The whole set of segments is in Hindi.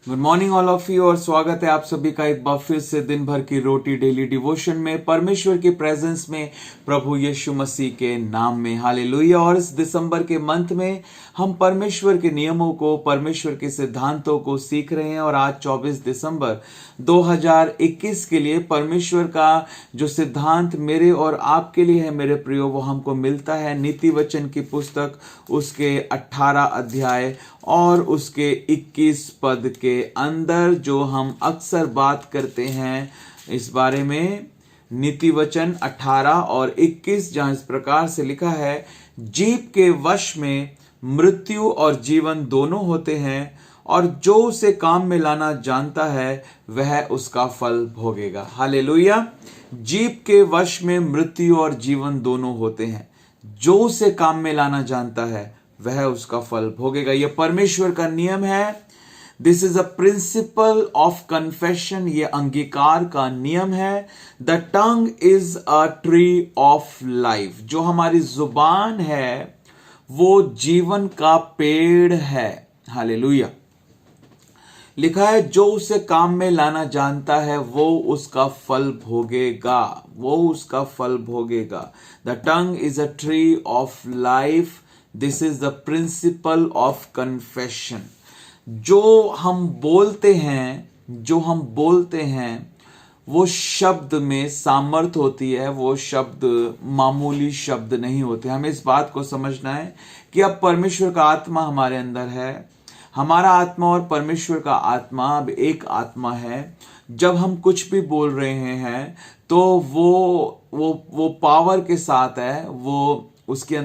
Good morning all of you और स्वागत है आप सभी का एक बार फिर से दिन भर की रोटी डेली डिवोशन में परमेश्वर की प्रेजेंस में प्रभु यीशु मसीह के नाम में हालेलुया। और इस दिसंबर के मंथ में हम परमेश्वर के नियमों को, परमेश्वर के सिद्धांतों को सीख रहे हैं। और आज 24 दिसंबर 2021 के लिए परमेश्वर का जो सिद्धांत मेरे और आपके लिए है मेरे प्रियो, वो हमको मिलता है नीति वचन की पुस्तक उसके 18 अध्याय और उसके 21 पद के अंदर, जो हम अक्सर बात करते हैं इस बारे में। नीति वचन 18 और 21 जहां इस प्रकार से लिखा है, जीव के वश में मृत्यु और जीवन दोनों होते हैं, और जो उसे काम में लाना जानता है वह उसका फल भोगेगा। हालेलुया। जीव के वश में मृत्यु और जीवन दोनों होते हैं, जो उसे काम में लाना जानता है वह उसका फल भोगेगा। यह परमेश्वर का नियम है। This is a principal of confession, ये अंगीकार का नियम है। The tongue is a tree of life, जो हमारी जुबान है वो जीवन का पेड़ है। हालेलुया। लिखा है, जो उसे काम में लाना जानता है वो उसका फल भोगेगा, वो उसका फल भोगेगा। The tongue is a tree of life, this is the principle of confession. जो हम बोलते हैं वो शब्द में सामर्थ होती है, वो शब्द मामूली शब्द नहीं होते। हमें इस बात को समझना है कि अब परमेश्वर का आत्मा हमारे अंदर है, हमारा आत्मा और परमेश्वर का आत्मा अब एक आत्मा है। जब हम कुछ भी बोल रहे हैं तो वो पावर के साथ है, वो उसके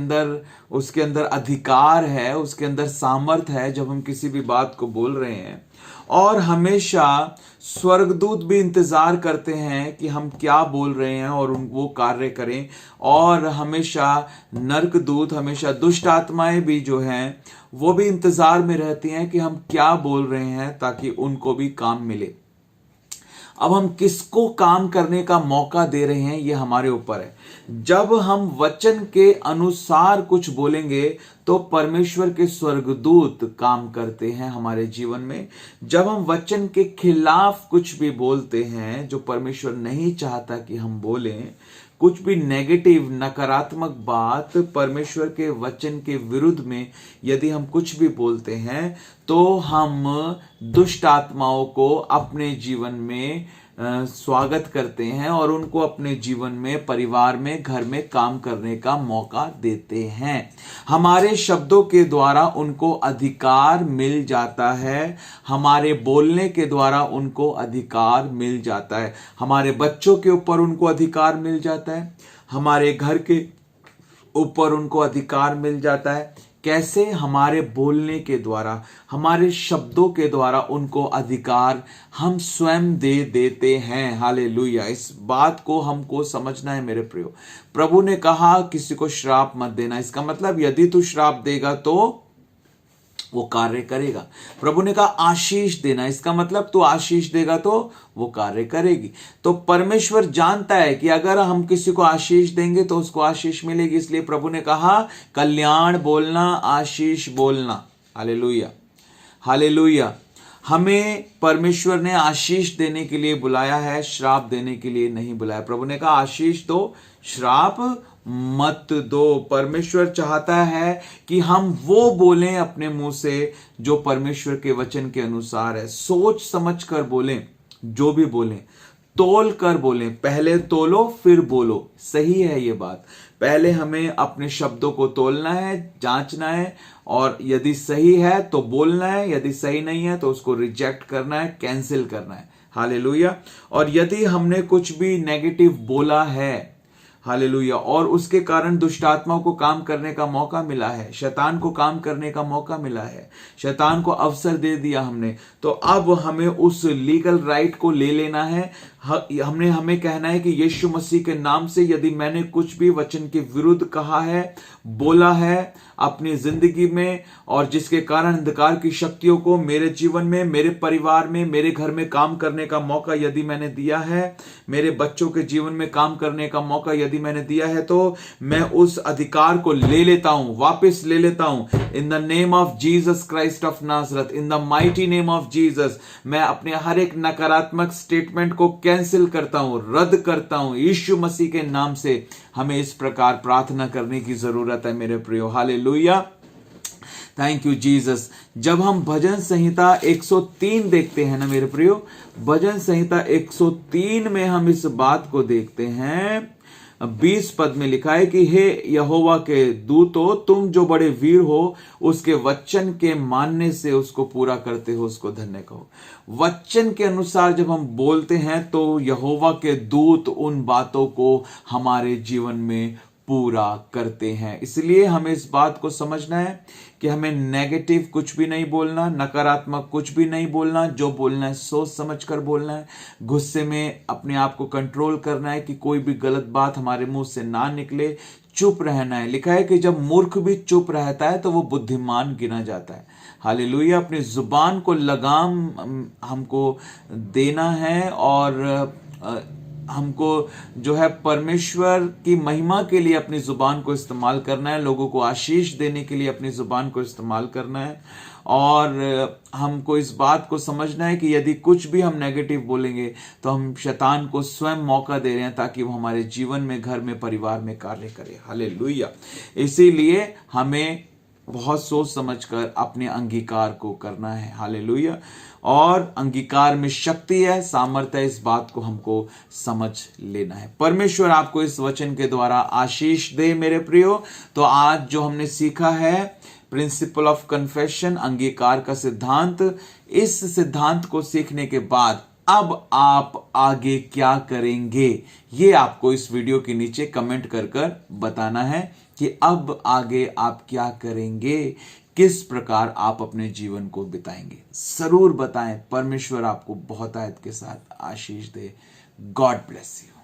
अंदर अधिकार है, उसके अंदर सामर्थ है जब हम किसी भी बात को बोल रहे हैं। और हमेशा स्वर्गदूत भी इंतजार करते हैं कि हम क्या बोल रहे हैं और वो कार्य करें। और हमेशा नरकदूत, हमेशा दुष्ट आत्माएं भी जो हैं वो भी इंतजार में रहती हैं कि हम क्या बोल रहे हैं, ताकि उनको भी काम मिले। अब हम किसको काम करने का मौका दे रहे हैं ये हमारे ऊपर है। जब हम वचन के अनुसार कुछ बोलेंगे तो परमेश्वर के स्वर्गदूत काम करते हैं हमारे जीवन में। जब हम वचन के खिलाफ कुछ भी बोलते हैं, जो परमेश्वर नहीं चाहता कि हम बोलें, कुछ भी नेगेटिव, नकारात्मक बात परमेश्वर के वचन के विरुद्ध में यदि हम कुछ भी बोलते हैं, तो हम दुष्ट आत्माओं को अपने जीवन में स्वागत करते हैं और उनको अपने जीवन में, परिवार में, घर में काम करने का मौका देते हैं। हमारे शब्दों के द्वारा उनको अधिकार मिल जाता है, हमारे बोलने के द्वारा उनको अधिकार मिल जाता है। हमारे बच्चों के ऊपर उनको अधिकार मिल जाता है, हमारे घर के ऊपर उनको अधिकार मिल जाता है। कैसे? हमारे बोलने के द्वारा, हमारे शब्दों के द्वारा उनको अधिकार हम स्वयं दे देते हैं। हालेलुया। इस बात को हमको समझना है मेरे प्रियो। प्रभु ने कहा किसी को श्राप मत देना, इसका मतलब यदि तू श्राप देगा तो वो कार्य करेगा। प्रभु ने कहा आशीष देना, इसका मतलब तू आशीष देगा तो वो कार्य करेगी। तो परमेश्वर जानता है कि अगर हम किसी को आशीष देंगे तो उसको आशीष मिलेगी, इसलिए प्रभु ने कहा कल्याण बोलना, आशीष बोलना। Hallelujah, hallelujah. हमें परमेश्वर ने आशीष देने के लिए बुलाया है, श्राप देने के लिए नहीं बुलाया। प्रभु ने कहा आशीष दो, श्राप मत दो। परमेश्वर चाहता है कि हम वो बोलें अपने मुंह से जो परमेश्वर के वचन के अनुसार है। सोच समझ कर बोलें, जो भी बोलें तोल कर बोलें। पहले तोलो फिर बोलो। सही है ये बात। पहले हमें अपने शब्दों को तोलना है, जांचना है, और यदि सही है तो बोलना है, यदि सही नहीं है तो उसको रिजेक्ट करना है, कैंसिल करना है। हालेलुया। और यदि हमने कुछ भी नेगेटिव बोला है, हालेलुया, और उसके कारण दुष्ट आत्माओं को काम करने का मौका मिला है, शैतान को काम करने का मौका मिला है, शैतान को अवसर दे दिया हमने, तो अब हमें उस लीगल राइट को ले लेना है। हमें कहना है कि यीशु मसीह के नाम से यदि मैंने कुछ भी वचन के विरुद्ध कहा है, बोला है, अपनी जिंदगी में, और जिसके कारण अंधकार की शक्तियों को मेरे जीवन में, मेरे परिवार में, मेरे घर में काम करने का मौका यदि मैंने दिया है, मेरे बच्चों के जीवन में काम करने का मौका यदि मैंने दिया है, तो मैं उस अधिकार को ले लेता हूं, वापस ले लेता हूं। In the name of Jesus Christ of नाजरत, in the mighty name of Jesus, मैं अपने हर एक नकारात्मक स्टेटमेंट को कैंसिल करता हूं, रद्द करता हूं यीशु मसीह के नाम से। हमें इस प्रकार प्रार्थना करने की जरूरत है मेरे प्रियो। Hallelujah, thank you Jesus. जब हम भजन संहिता 103 देखते हैं ना मेरे प्रियो, भजन संहिता 103 में हम इस बात को देखते हैं, 20 पद में लिखा है कि हे यहोवा के दूतो, तुम जो बड़े वीर हो, उसके वचन के मानने से उसको पूरा करते हो, उसको धन्य कहो। वचन के अनुसार जब हम बोलते हैं तो यहोवा के दूत उन बातों को हमारे जीवन में पूरा करते हैं। इसलिए हमें इस बात को समझना है कि हमें नेगेटिव कुछ भी नहीं बोलना, नकारात्मक कुछ भी नहीं बोलना। जो बोलना है सोच समझ कर बोलना है। गुस्से में अपने आप को कंट्रोल करना है कि कोई भी गलत बात हमारे मुंह से ना निकले। चुप रहना है। लिखा है कि जब मूर्ख भी चुप रहता है तो वो बुद्धिमान गिना जाता है। हालेलुया। अपनी जुबान को लगाम हमको देना है और हमको जो है परमेश्वर की महिमा के लिए अपनी जुबान को इस्तेमाल करना है। लोगों को आशीष देने के लिए अपनी जुबान को इस्तेमाल करना है। और हमको इस बात को समझना है कि यदि कुछ भी हम नेगेटिव बोलेंगे तो हम शैतान को स्वयं मौका दे रहे हैं ताकि वो हमारे जीवन में, घर में, परिवार में कार्य करे। हालेलुया। इसीलिए हमें बहुत सोच समझकर अपने अंगीकार को करना है। हालेलुया। और अंगीकार में शक्ति है, सामर्थ्य है, इस बात को हमको समझ लेना है। परमेश्वर आपको इस वचन के द्वारा आशीष दे मेरे प्रियो। तो आज जो हमने सीखा है प्रिंसिपल ऑफ कन्फेशन, अंगीकार का सिद्धांत, इस सिद्धांत को सीखने के बाद अब आप आगे क्या करेंगे, ये आपको इस वीडियो के नीचे कमेंट कर कर बताना है कि अब आगे आप क्या करेंगे, किस प्रकार आप अपने जीवन को बिताएंगे। जरूर बताएं। परमेश्वर आपको बहुत आयत के साथ आशीष दे। God bless you.